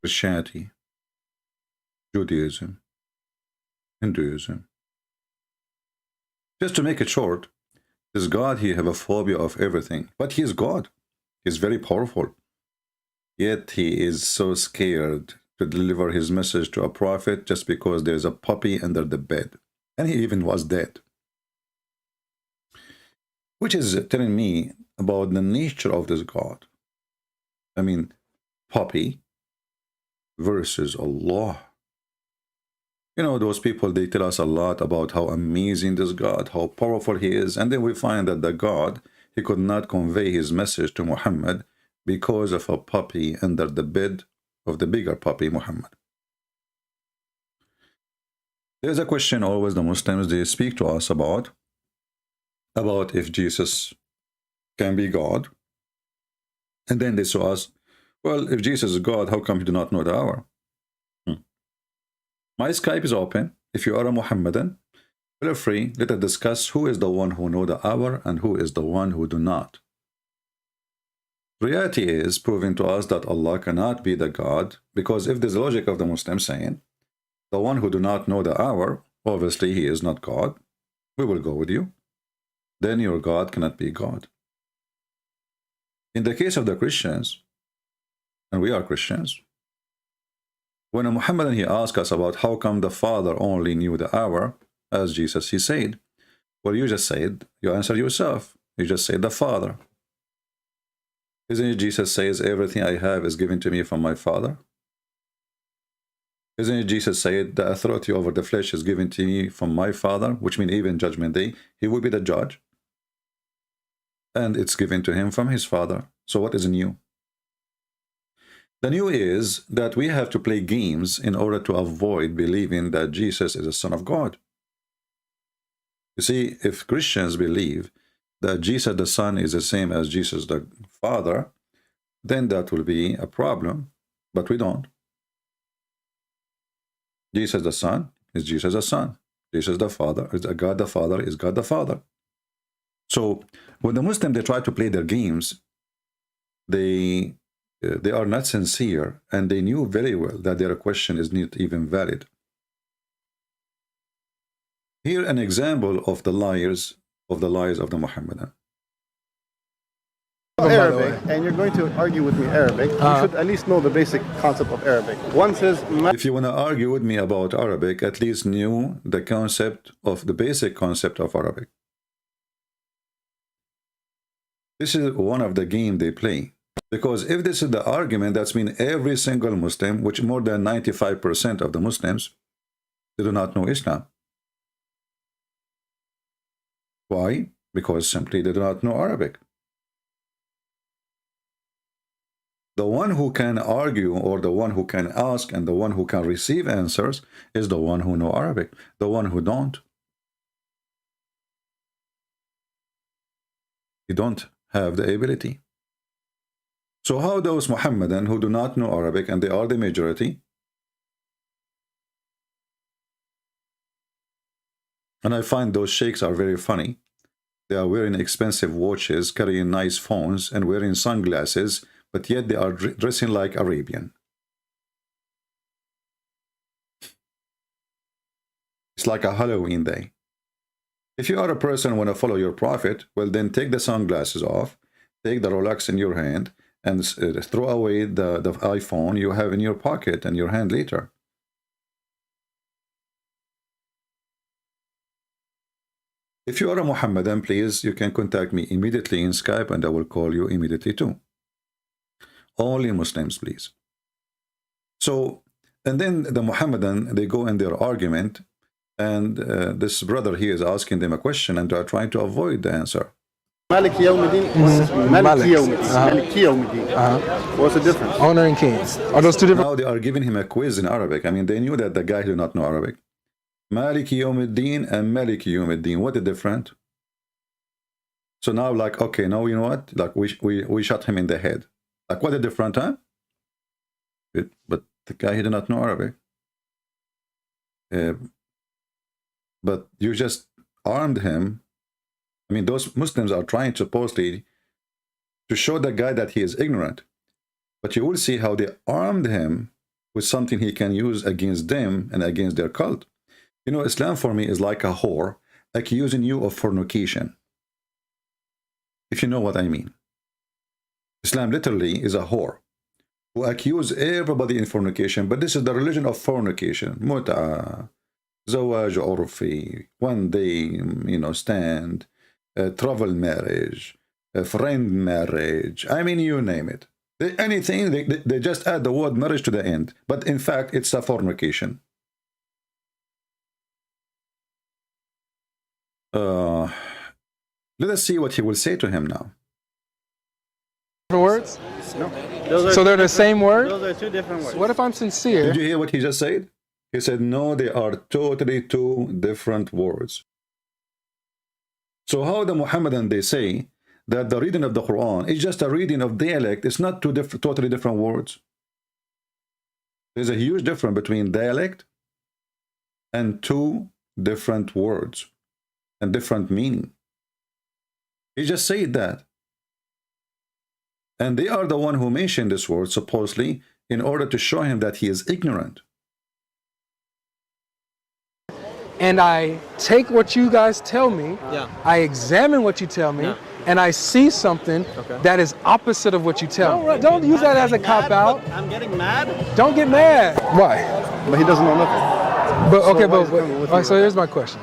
Christianity, Judaism, Hinduism. Just to make it short, this God, he have a phobia of everything, but he is God. He's very powerful. Yet he is so scared to deliver his message to a prophet just because there's a puppy under the bed. And he even was dead. Which is telling me about the nature of this God. I mean, puppy versus Allah. You know, those people, they tell us a lot about how amazing this God, how powerful he is. And then we find that the God, he could not convey his message to Muhammad because of a puppy under the bed of the bigger puppy, Muhammad. There's a question always the Muslims, they speak to us about if Jesus can be God. And then they say us, well, if Jesus is God, how come you do not know the hour? My Skype is open. If you are a Muhammadan, feel free. Let us discuss who is the one who know the hour and who is the one who do not. Reality is proving to us that Allah cannot be the God, because if this logic of the Muslim saying, the one who do not know the hour, obviously he is not God, we will go with you. Then your God cannot be God. In the case of the Christians, and we are Christians, when a Muhammadan he asked us about how come the Father only knew the hour, as Jesus he said, well, you just said, you answer yourself. You just said the Father. Isn't it Jesus says everything I have is given to me from my Father? Isn't it Jesus said the authority over the flesh is given to me from my Father, which means even Judgment Day, he will be the judge. And it's given to him from his Father. So what is new? The new is that we have to play games in order to avoid believing that Jesus is the Son of God. You see, if Christians believe that Jesus the Son is the same as Jesus the Father, then that will be a problem, but we don't. Jesus the Son is Jesus the Son. Jesus the Father is God the Father is God the Father. So when the Muslims, they try to play their games, they are not sincere, and they knew very well that their question is not even valid. Here an example of the lies of the Muhammadan. Arabic, and you're going to argue with me Arabic, you should at least know the basic concept of Arabic. One says, if you want to argue with me about Arabic, at least knew the concept of the basic concept of Arabic. This is one of the game they play. Because if this is the argument, that's mean every single Muslim, which more than 95% of the Muslims, they do not know Islam. Why? Because simply they do not know Arabic. The one who can argue, or the one who can ask, and the one who can receive answers is the one who know Arabic. The one who don't, he don't have the ability. So how those Muhammadan who do not know Arabic, and they are the majority, and I find those sheikhs are very funny. They are wearing expensive watches, carrying nice phones, and wearing sunglasses, but yet they are dressing like Arabian. It's like a Halloween day. If you are a person who want to follow your prophet, well then take the sunglasses off, take the Rolex in your hand, and throw away the iPhone you have in your pocket and your hand later. If you are a Muhammadan, please, you can contact me immediately in Skype, and I will call you immediately too. Only Muslims, please. So, and then the Muhammadan, they go in their argument, and this brother here is asking them a question, and they are trying to avoid the answer. Maliki Yawmiddin, Maliki Yawmiddin. What's the difference? Owner and king. Are those two different? Now they are giving him a quiz in Arabic. I mean, they knew that the guy did not know Arabic. Maliki Yawmiddin and Maliki Yawmiddin. What is different? So now, like, okay, now you know what? Like, we shot him in the head. Like, what a different time? But the guy, he did not know Arabic. But you just armed him. I mean, those Muslims are trying supposedly to show the guy that he is ignorant. But you will see how they armed him with something he can use against them and against their cult. You know, Islam for me is like a whore accusing you of fornication. If you know what I mean. Islam literally is a whore who accuse everybody in fornication, but this is the religion of fornication. Mut'a, zawaj urfi, one day, you know, stand, travel marriage, friend marriage. I mean, you name it. Anything, they just add the word marriage to the end. But in fact, it's a fornication. Let us see what he will say to him now. Words? No. So they're the same word? Those are two different words. What if I'm sincere? Did you hear what he just said? He said, no, they are totally two different words. So how the Muhammadan, they say that the reading of the Quran is just a reading of dialect. It's not two totally different words. There's a huge difference between dialect and two different words and different meaning. He just said that. And they are the one who mentioned this word, supposedly, in order to show him that he is ignorant. And I take what you guys tell me, I examine what you tell me, and I see something that is opposite of what you tell me. Don't use that as a cop-out. I'm getting mad? Don't get mad. Why? But he doesn't know nothing. But okay, why is he coming with you so right here's my question.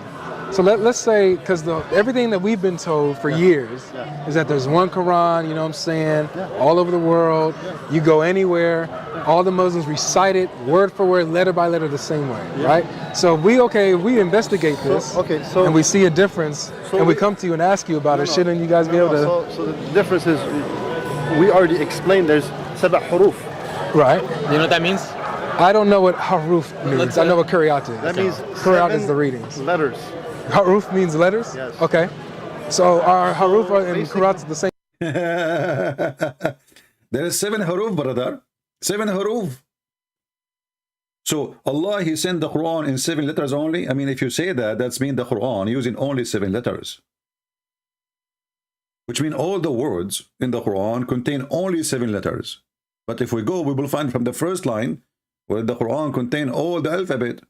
So let's say, because everything that we've been told for years is that there's one Quran, you know what I'm saying, all over the world. You go anywhere, all the Muslims recite it word for word, letter by letter, the same way, right? So we investigate this, and we see a difference, and we come to you and ask you about it. Shouldn't you guys be able to? So the difference is, we already explained there's 7 huruf. Right. You know what that means? I don't know what haruf means. I know what qira'at is. That means Qira'at is the readings. letters. Haruf means letters? Yes. Okay. So our haruf and qira'at the same. There is 7 huruf, brother. 7 huruf. So Allah, he sent the Quran in 7 letters only. I mean, if you say that, that's mean the Quran using only 7 letters. Which means all the words in the Quran contain only 7 letters. But if we go, we will find from the first line where the Quran contain all the alphabet.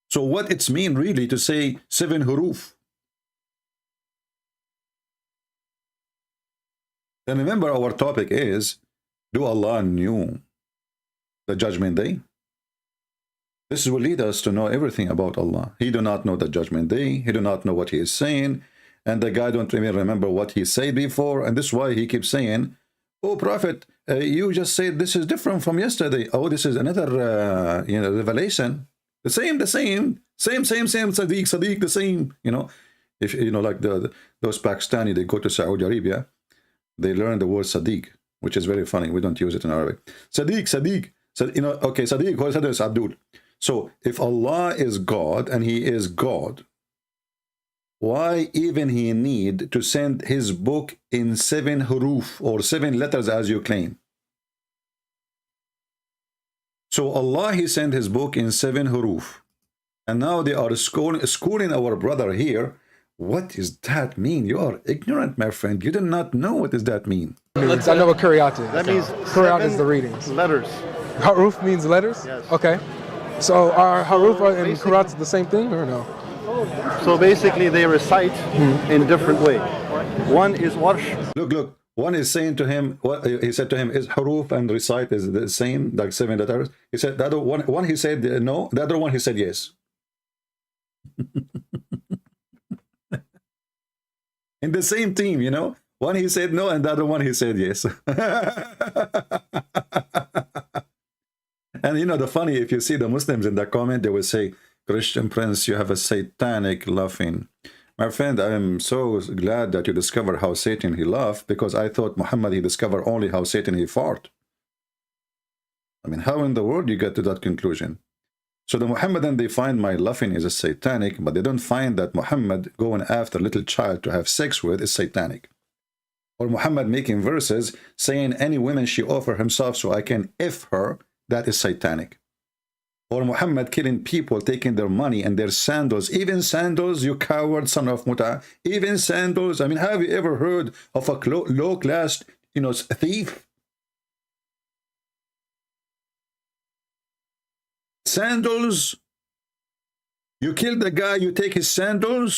So what it's mean really to say 7 huruf? And remember, our topic is, do Allah knew the judgment day? This will lead us to know everything about Allah. He do not know the judgment day. He do not know what he is saying. And the guy don't even remember what he said before. And this is why he keeps saying, oh, Prophet, you just said this is different from yesterday. Oh, this is another revelation. The same, Sadiq, the same, you know. If you know, like those Pakistani, they go to Saudi Arabia, they learn the word Sadiq, which is very funny. We don't use it in Arabic. Sadiq. So, you know, okay, Sadiq, what is Abdul? So if Allah is God and he is God, why even he need to send his book in 7 huruf or 7 letters as you claim? So Allah, he sent his book in 7 huruf. And now they are schooling our brother here. What does that mean? You are ignorant, my friend. You do not know what does that mean. I know what qira'at is. That means qira'at is the readings. letters. Haruf means letters? Yes. Okay. So are haruf and qira'at the same thing or no? So basically they recite in different way. One is warsh. Look. One is saying to him, what he said to him is huruf and recite is the same, like 7 letters. He said, the other one he said no, the other one he said yes. In the same team, you know. One he said no, and the other one he said yes. And you know, the funny, if you see the Muslims in the comment, they will say, Christian Prince, you have a satanic laughing. My friend, I am so glad that you discovered how Satan he laughed, because I thought Muhammad, he discovered only how Satan he fart. I mean, how in the world you get to that conclusion? So the Muhammadan, they find my laughing is a satanic, but they don't find that Muhammad going after a little child to have sex with is satanic. Or Muhammad making verses saying any woman she offer himself so I can F her, that is satanic. Or Muhammad killing people, taking their money and their sandals. Even sandals, you coward son of Muta. Even sandals. I mean, have you ever heard of a low-class, thief? sandals. You kill the guy, you take his sandals.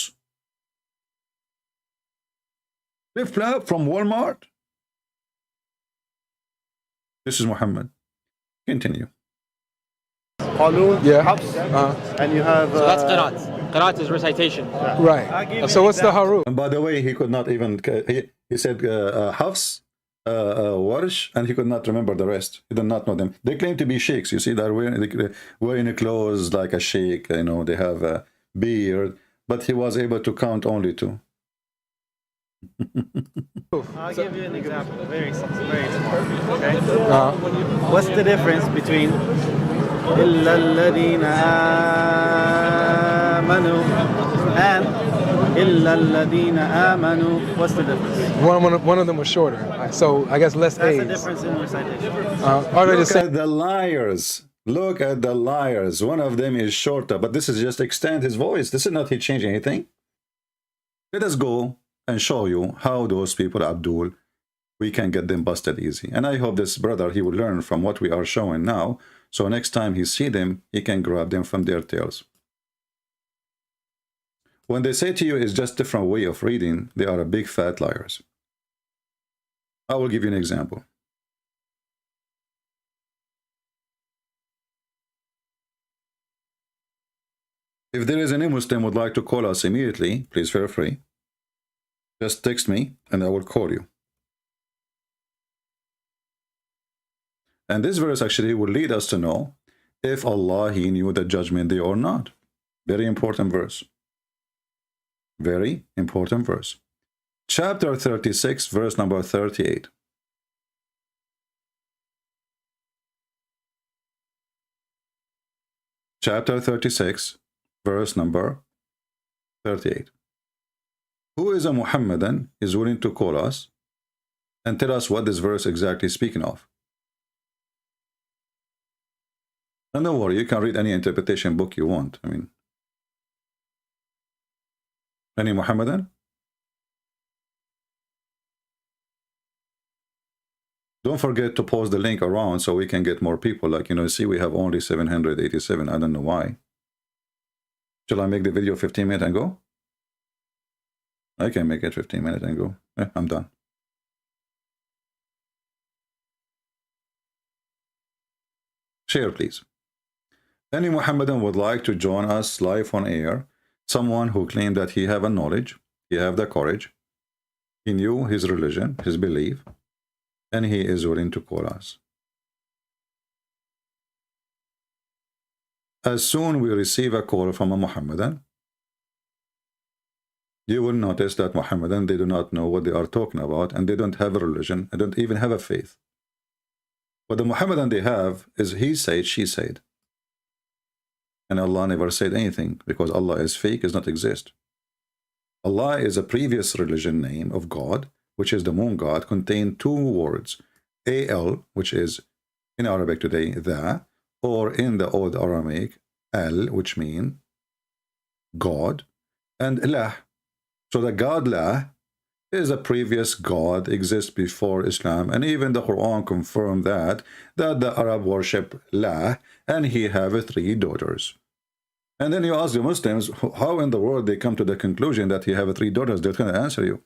Flip-flop from Walmart. This is Muhammad. Continue. Qanun, Yeah. Hafs, and you have... So that's qiraat. Qiraat is recitation. Right. So what's the haru? And by the way, he could not even, he said Hafs, Warsh, and he could not remember the rest. He did not know them. They claim to be sheikhs. You see, they're wearing clothes like a sheikh, you know, they have a beard, but he was able to count only two. I'll give you an example, very small. Okay? What's the difference between إِلَّا الَّذِينَ آمَنُوا and إِلَّا الَّذِينَ آمَنُوا? What's the difference? One of them was shorter. So I guess less That's A's. the difference in recitation. Are they the Look same? at the liars. Look at the liars. One of them is shorter, but this is just extend his voice. This is not he change anything. Let us go and show you how those people, Abdul, we can get them busted easy. And I hope this brother, he will learn from what we are showing now. So next time he see them, he can grab them from their tails. When they say to you it's just different way of reading, they are a big fat liars. I will give you an example. If there is any Muslim would like to call us immediately, please feel free. Just text me and I will call you. And this verse actually will lead us to know if Allah, he knew the judgment day or not. Very important verse. Very important verse. Chapter 36, verse number 38. Chapter 36, verse number 38. Who is a Muhammadan is willing to call us and tell us what this verse exactly speaking of. And don't worry, you can read any interpretation book you want. I mean, any Muhammadan? Don't forget to post the link around so we can get more people. Like, you know, see, we have only 787. I don't know why. Shall I make the video 15 minutes and go? I can make it 15 minutes and go. I'm done. Share, please. Any Muhammadan would like to join us live on air. Someone who claimed that he have a knowledge, he have the courage, he knew his religion, his belief, and he is willing to call us. As soon we receive a call from a Muhammadan, you will notice that Muhammadan, they do not know what they are talking about, and they don't have a religion, and don't even have a faith. What the Muhammadan they have is he said, she said. And Allah never said anything, because Allah is fake, does not exist. Allah is a previous religion name of God, which is the moon god, contain two words, al, which is in Arabic today, the, or in the old Aramaic, al, which mean God, and lah. So the God lah is a previous God, exists before Islam, and even the Quran confirmed that the Arab worship lah, and he have 3 daughters. And then you ask the Muslims, how in the world they come to the conclusion that he have 3 daughters? They're going to answer you.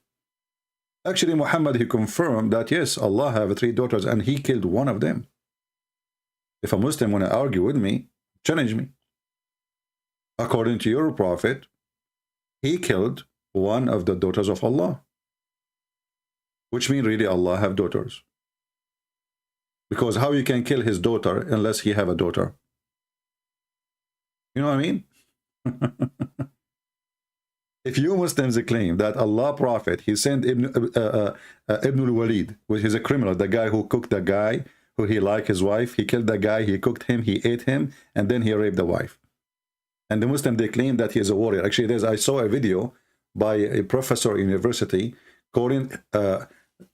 Actually, Muhammad, he confirmed that yes, Allah have 3 daughters, and he killed one of them. If a Muslim want to argue with me, challenge me. According to your prophet, he killed one of the daughters of Allah. Which means really Allah have daughters. Because how you can kill his daughter unless he have a daughter? You know what I mean? If you Muslims claim that Allah Prophet, he sent Ibn al-Walid, which is a criminal, the guy who cooked the guy, who he liked his wife, he killed the guy, he cooked him, he ate him, and then he raped the wife. And the Muslim, they claim that he is a warrior. Actually, I saw a video by a professor at university calling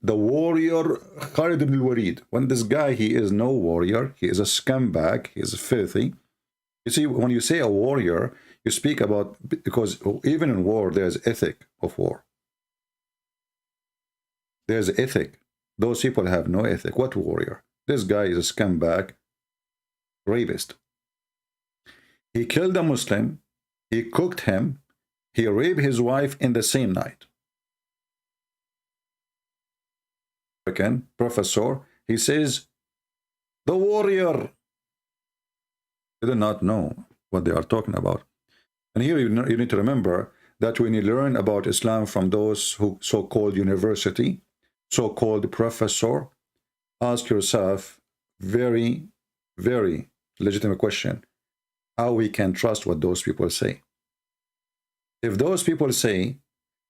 the warrior Khalid ibn al-Walid. When this guy, he is no warrior, he is a scumbag, he is filthy. You see, when you say a warrior, you speak about, because even in war, there's ethic of war. There's ethic. Those people have no ethic. What warrior? This guy is a scumbag, rapist. He killed a Muslim, he cooked him, he raped his wife in the same night. Again, professor, he says, the warrior. They do not know what they are talking about. And here you need to remember that when you learn about Islam from those who so-called university, so-called professor, ask yourself very, very legitimate question, how we can trust what those people say. If those people say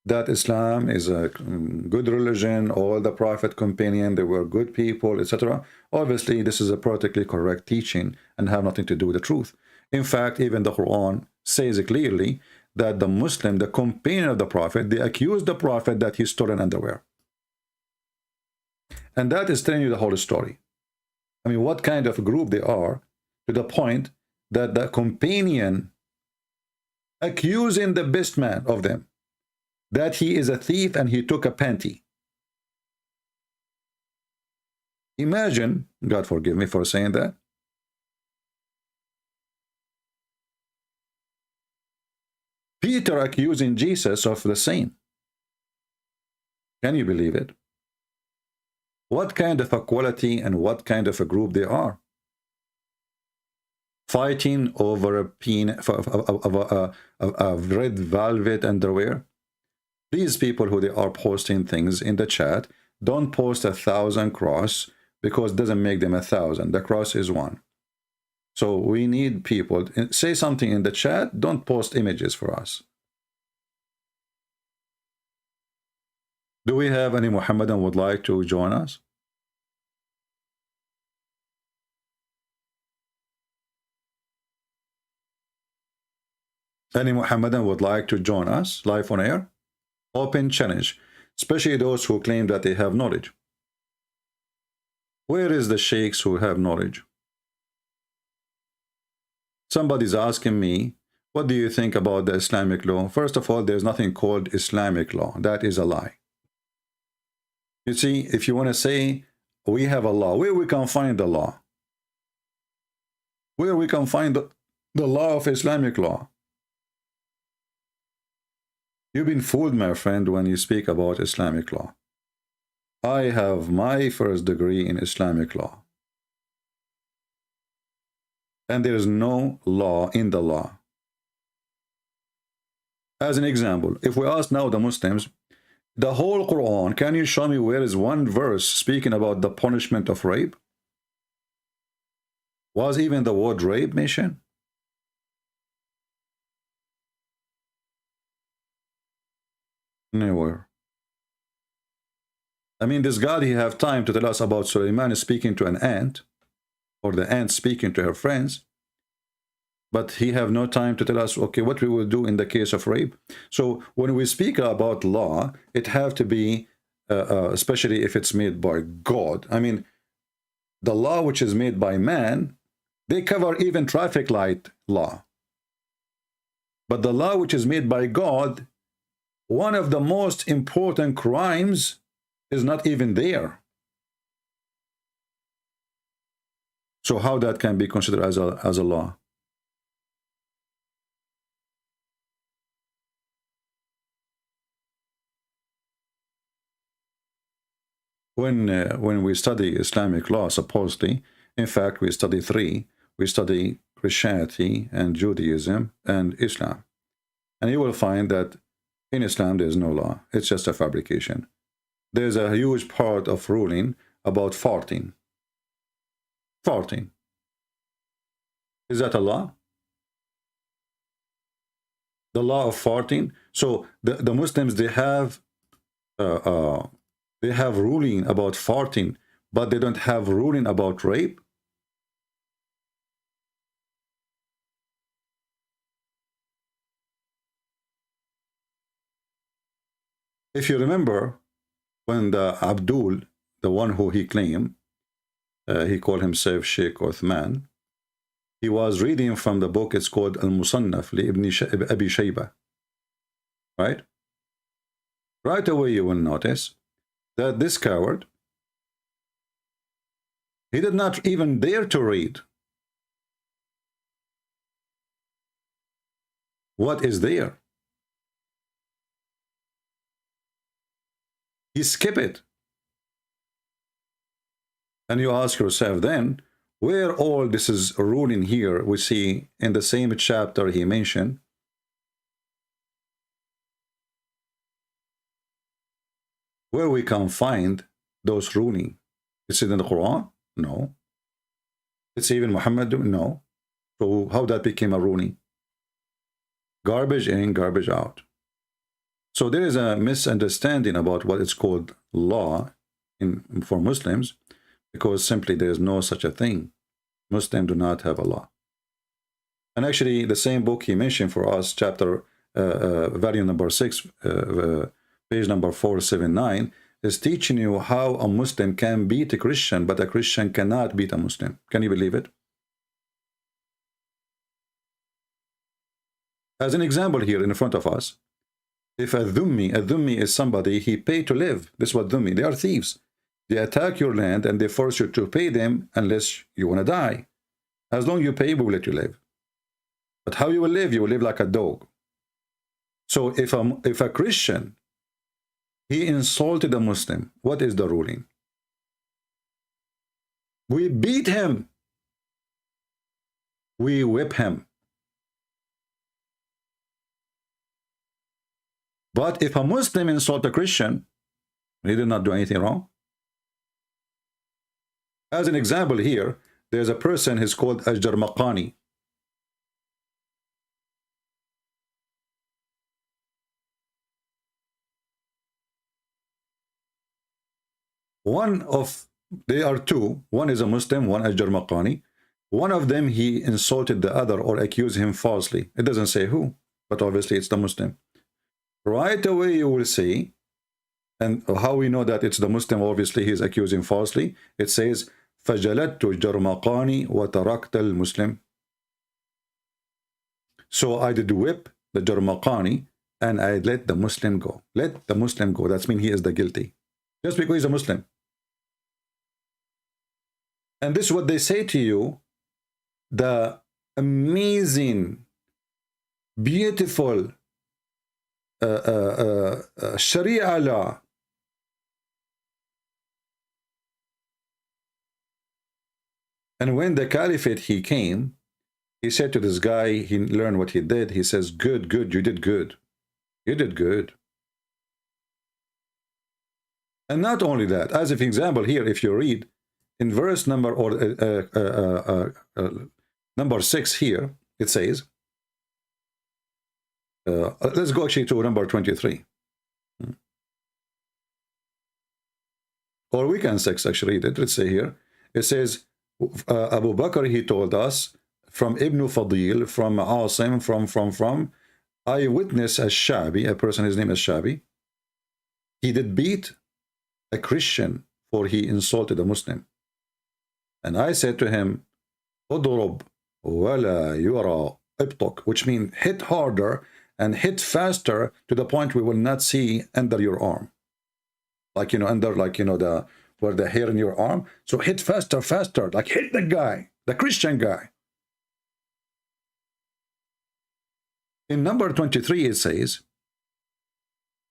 that Islam is a good religion, all the Prophet companion, they were good people, etc., obviously this is a politically correct teaching and have nothing to do with the truth. In fact, even the Quran says clearly that the Muslim, the companion of the Prophet, they accused the Prophet that he stole an underwear. And that is telling you the whole story. I mean, what kind of group they are, to the point that the companion accusing the best man of them that he is a thief and he took a panty. Imagine, God forgive me for saying that, Peter accusing Jesus of the same. Can you believe it? What kind of equality and what kind of a group they are? Fighting over a red velvet underwear. These people who they are posting things in the chat, don't post 1,000 cross because it doesn't make them 1,000. The cross is one. So we need people, say something in the chat, don't post images for us. Do we have any Muhammadan would like to join us? Any Muhammadan would like to join us live on air? Open challenge, especially those who claim that they have knowledge. Where is the sheikhs who have knowledge? Somebody's asking me, what do you think about the Islamic law? First of all, there's nothing called Islamic law. That is a lie. You see, if you want to say we have a law, where we can find the law? Where we can find the law of Islamic law? You've been fooled, my friend, when you speak about Islamic law. I have my first degree in Islamic law. And there is no law in the law. As an example, if we ask now the Muslims, the whole Quran, can you show me where is one verse speaking about the punishment of rape? Was even the word rape mentioned? Nowhere. I mean, this God, he have time to tell us about Sulaiman speaking to an ant, or the ant speaking to her friends, but he have no time to tell us, okay, what we will do in the case of rape. So when we speak about law, it have to be, especially if it's made by God. I mean, the law which is made by man, they cover even traffic light law. But the law which is made by God, one of the most important crimes is not even there. So how that can be considered as a law? When we study Islamic law, supposedly, in fact, we study three. We study Christianity and Judaism and Islam. And you will find that in Islam, there is no law. It's just a fabrication. There's a huge part of ruling about farting. Farting. Is that a law? The law of farting. So the Muslims, they have ruling about farting, but they don't have ruling about rape. If you remember, when the Abdul, the one who he claimed, he called himself Sheikh Uthman, he was reading from the book, it's called Al-Musannaf li Abi Shayba. Right? Right away you will notice that this coward, he did not even dare to read. what is there. He skip it. And you ask yourself then, where all this is ruling here, we see in the same chapter he mentioned, where we can find those ruling. Is it in the Quran? No. It's even Muhammad? No. So how that became a ruling? Garbage in, garbage out. So there is a misunderstanding about what is called law for Muslims, because simply there is no such a thing. Muslims do not have a law. And actually, the same book he mentioned for us, chapter, volume number 6, page number 479, is teaching you how a Muslim can beat a Christian, but a Christian cannot beat a Muslim. Can you believe it? As an example here in front of us, if a dhummi is somebody he paid to live. This is what dhummi, they are thieves. They attack your land and they force you to pay them unless you want to die. As long as you pay, we will let you live. But how you will live like a dog. So if a Christian, he insulted a Muslim, what is the ruling? We beat him. We whip him. But if a Muslim insults a Christian, he did not do anything wrong. As an example here, there's a person who's called Al-Jarmaqani. They are two. One is a Muslim, one Al-Jarmaqani. One of them, he insulted the other or accused him falsely. It doesn't say who, but obviously it's the Muslim. Right away you will see, and how we know that it's the Muslim, obviously he is accusing falsely. It says, فَجَلَدْتُ الْجَرْمَقَانِ وَتَرَكْتَ الْمُسْلِمِ. So I did whip the Jarmaqani and I let the Muslim go. Let the Muslim go. That means he is the guilty. Just because he's a Muslim. And this is what they say to you, the amazing, beautiful Sharia law. And when the caliphate he came, he said to this guy, he learned what he did. He says, good, good, you did good. You did good. And not only that, as an example here, if you read in verse number number 6 here, it says, let's go actually to number 23. Or we can actually read it. Let's say here, it says, Abu Bakr, he told us, from Ibn Fadil, from Asim, from I witnessed a Shabi, a person, his name is Shabi. He did beat a Christian for he insulted a Muslim. And I said to him, Udrub wala yura ibtuk, which means hit harder and hit faster to the point we will not see under your arm. Like, under, where the hair in your arm. So hit faster, faster, like hit the guy, the Christian guy. In number 23, it says,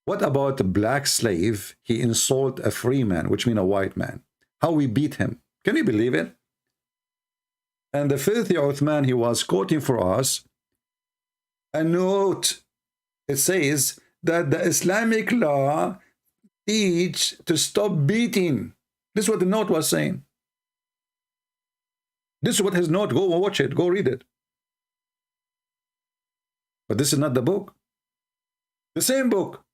what about a black slave? He insulted a free man, which means a white man. How we beat him. Can you believe it? And the filthy Uthman, he was quoting for us a note. It says that the Islamic law teach to stop beating. This is what the note was saying. This is what his note, go watch it, go read it. But this is not the book. The same book.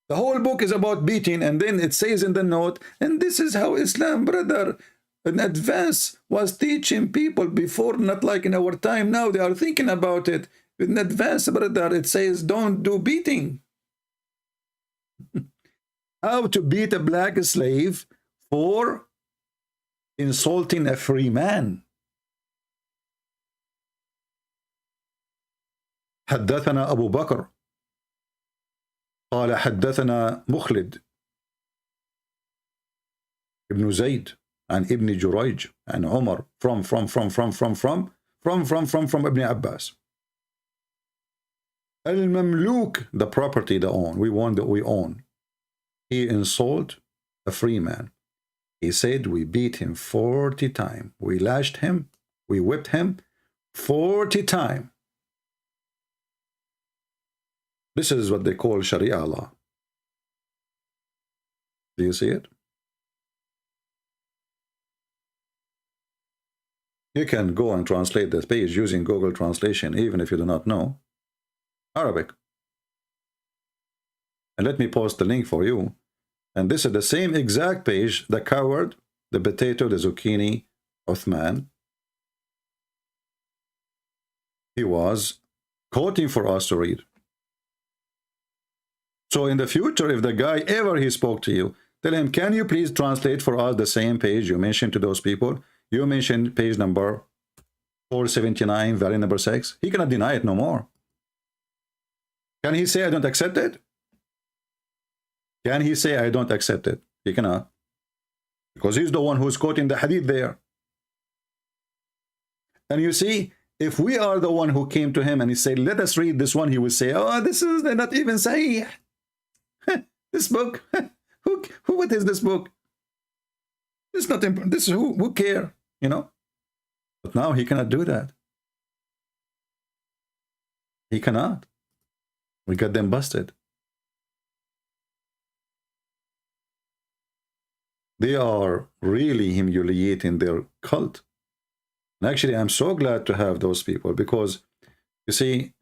The whole book is about beating, and then it says in the note, and this is how Islam, brother, in advance was teaching people before, not like in our time now, they are thinking about it. In advance, brother, it says don't do beating. How to beat a black slave for insulting a free man. حدثنا أبو بكر قال حدثنا مخلد ابن زيد عن ابن جريج عن عمر from Ibn Abbas. Al-Mamluk, the property, the own. We want that we own. He insult a free man. He said we beat him 40 times. We lashed him. We whipped him 40 times. This is what they call Sharia law. Do you see it? You can go and translate this page using Google Translation, even if you do not know Arabic. And let me post the link for you. And this is the same exact page, the coward, the potato, the zucchini, Uthman. He was quoting for us to read. So in the future, if the guy ever he spoke to you, tell him, can you please translate for us the same page you mentioned to those people? You mentioned page number 479, variant number 6. He cannot deny it no more. Can he say, I don't accept it? Can he say, I don't accept it? He cannot. Because he's the one who's quoting the hadith there. And you see, if we are the one who came to him and he said, let us read this one, he will say, oh, this is not even Sahih. This book, what is this book? It's not important. This is who care, you know? But now he cannot do that. He cannot. We got them busted. They are really humiliating their cult. And actually, I'm so glad to have those people because, you see,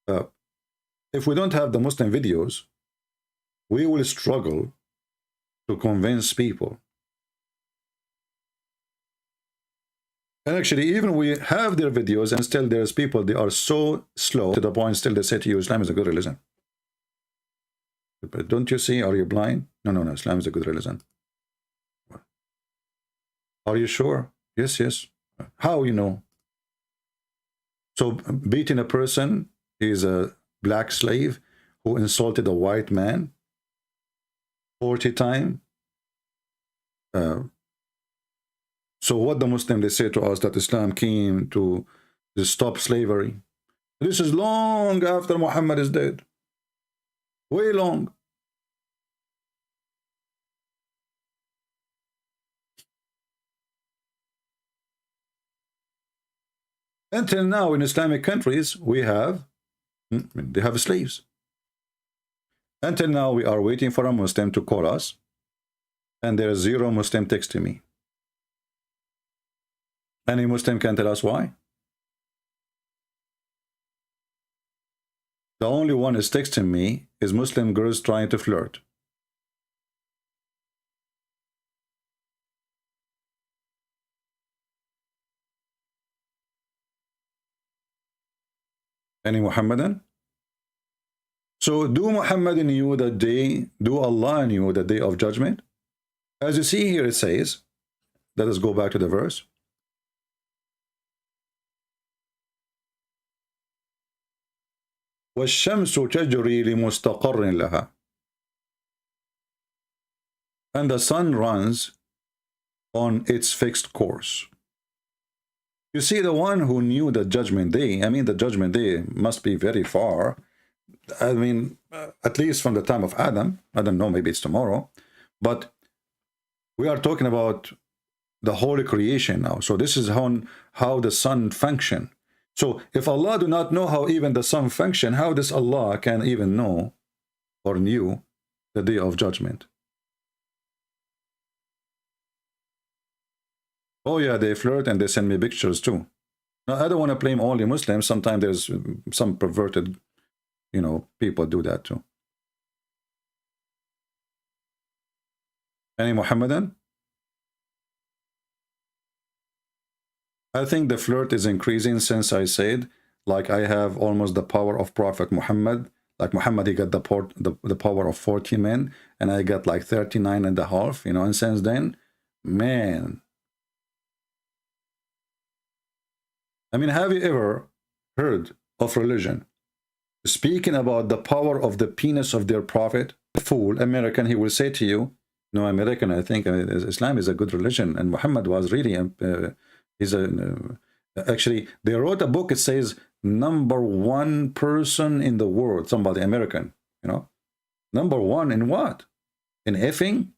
if we don't have the Muslim videos, we will struggle to convince people. And actually, even we have their videos and still there's people, they are so slow to the point still they say to you, Islam is a good religion. But don't you see, are you blind? No, Islam is a good religion. Are you sure? Yes, yes. How you know? So beating a person is a black slave who insulted a white man 40 times. So what the Muslim, they say to us that Islam came to stop slavery. This is long after Muhammad is dead. Way long. Until now in Islamic countries, they have slaves. Until now, we are waiting for a Muslim to call us, and there is zero Muslim texting me. Any Muslim can tell us why? The only one is texting me is Muslim girls trying to flirt. Any Muhammadan? So do Muhammad knew the day, do Allah knew the day of judgment? As you see here, it says, let us go back to the verse. وَالشَّمْسُ تَجْرِي لِمُسْتَقَرٍ لَهَا. And the sun runs on its fixed course. You see, the one who knew the judgment day, I mean, the judgment day must be very far. I mean, at least from the time of Adam. I don't know, maybe it's tomorrow. But we are talking about the holy creation now. So this is how the sun function. So if Allah do not know how even the sun function, how does Allah can even know or knew the day of judgment? Oh yeah, they flirt and they send me pictures too. Now, I don't want to blame only Muslims. Sometimes there's some perverted, you know, people do that too. Any Muhammadan? I think the flirt is increasing since I said, like, I have almost the power of Prophet Muhammad. Like Muhammad, he got the power of 40 men, and I got like 39 and a half, you know, and since then, man. I mean, have you ever heard of religion speaking about the power of the penis of their prophet? Fool, American, he will say to you, no, American, I think Islam is a good religion, and Muhammad was really... actually, they wrote a book, it says, number one person in the world, somebody American, you know, number one in what? In effing?